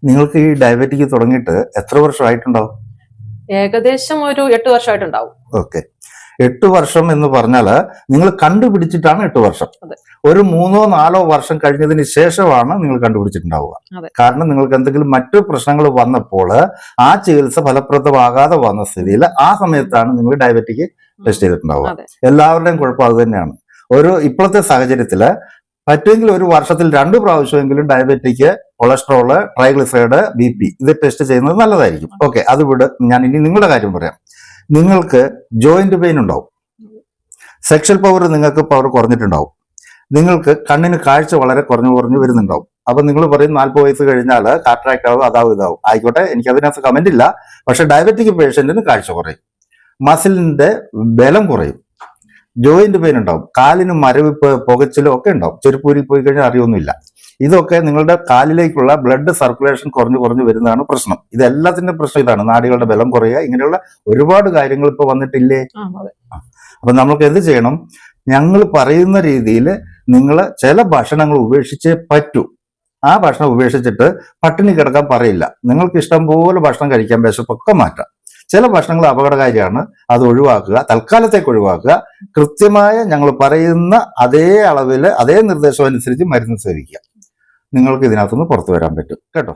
നിങ്ങൾക്ക് ഈ ഡയബറ്റിക് തുടങ്ങിയിട്ട് എത്ര വർഷമായിട്ടുണ്ടാവും? ഏകദേശം ഒരു 8 വർഷമായിട്ടുണ്ടാവും. ഓക്കെ, 8 വർഷം എന്ന് പറഞ്ഞാൽ നിങ്ങൾ കണ്ടുപിടിച്ചിട്ടാണ് 8 വർഷം. അതെ. ഒരു 3-4 വർഷം കഴിഞ്ഞതിന് ശേഷമാണ് നിങ്ങൾ കണ്ടുപിടിച്ചിട്ടുണ്ടാവുക. അതെ. കാരണം നിങ്ങൾക്ക് എന്തെങ്കിലും മറ്റു പ്രശ്നങ്ങൾ വന്നപ്പോൾ ആ ചികിത്സ ഫലപ്രദമാകാതെ വന്ന സ്ഥിതിയിൽ ആ സമയത്താണ് നിങ്ങൾ ഡയബറ്റിക് ടെസ്റ്റ് ചെയ്തിട്ടുണ്ടാവുക. അതെ. എല്ലാവരുടെയും കുഴപ്പം അത് തന്നെയാണ്. ഇപ്പോഴത്തെ സാഹചര്യത്തിൽ പറ്റുമെങ്കിൽ ഒരു വർഷത്തിൽ 2 പ്രാവശ്യമെങ്കിലും ഡയബറ്റിക്, കൊളസ്ട്രോള്, ട്രൈഗ്ലിസറൈഡ്, BP ഇത് ടെസ്റ്റ് ചെയ്യുന്നത് നല്ലതായിരിക്കും. ഓക്കെ, അത് വിട്. ഞാൻ ഇനി നിങ്ങളുടെ കാര്യം പറയാം. നിങ്ങൾക്ക് ജോയിന്റ് പെയിൻ ഉണ്ടാവും, സെക്ഷൽ പവർ നിങ്ങൾക്ക് പവർ കുറഞ്ഞിട്ടുണ്ടാവും, നിങ്ങൾക്ക് കണ്ണിന് കാഴ്ച വളരെ കുറഞ്ഞു വരുന്നുണ്ടാവും. അപ്പൊ നിങ്ങൾ പറയും 40 വയസ്സ് കഴിഞ്ഞാൽ കാറ്ററാക്ട് ആവും, അതാവും ഇതാവും. ആയിക്കോട്ടെ, എനിക്ക് അതിനകത്ത് കമന്റ് ഇല്ല. പക്ഷെ ഡയബറ്റിക് പേഷ്യന്റിന് കാഴ്ച കുറയും, മസിലിന്റെ ബലം കുറയും, ജോയിന്റ് പെയിൻ ഉണ്ടാവും, കാലിന് മരവിപ്പ്, പുകച്ചിലും ഒക്കെ ഉണ്ടാവും. ചെരുപ്പൂരി പോയി കഴിഞ്ഞാൽ അറിയൊന്നുമില്ല. ഇതൊക്കെ നിങ്ങളുടെ കാലിലേക്കുള്ള ബ്ലഡ് സർക്കുലേഷൻ കുറഞ്ഞു വരുന്നതാണ് പ്രശ്നം. ഇതെല്ലാത്തിന്റെ പ്രശ്നം ഇതാണ്. നാടികളുടെ ബലം കുറയുക, ഇങ്ങനെയുള്ള ഒരുപാട് കാര്യങ്ങൾ ഇപ്പൊ വന്നിട്ടില്ലേ? അപ്പൊ നമ്മൾക്ക് എന്ത് ചെയ്യണം? ഞങ്ങൾ പറയുന്ന രീതിയിൽ നിങ്ങൾ ചില ഭക്ഷണങ്ങൾ ഉപേക്ഷിച്ചേ പറ്റൂ. ആ ഭക്ഷണം ഉപേക്ഷിച്ചിട്ട് പട്ടിണി കിടക്കാൻ പറയില്ല. നിങ്ങൾക്ക് ഇഷ്ടം പോലെ ഭക്ഷണം കഴിക്കാൻ, വിശപ്പൊക്കെ മാറ്റാം. ചില ഭക്ഷണങ്ങൾ അപകടകാരിയാണ്, അത് ഒഴിവാക്കുക, തൽക്കാലത്തേക്ക് ഒഴിവാക്കുക. കൃത്യമായ ഞങ്ങൾ പറയുന്ന അതേ അളവിൽ, അതേ നിർദ്ദേശം അനുസരിച്ച് മരുന്ന് സേവിക്കുക. നിങ്ങൾക്ക് ഇതിനകത്തുനിന്ന് പുറത്തു വരാൻ പറ്റും കേട്ടോ.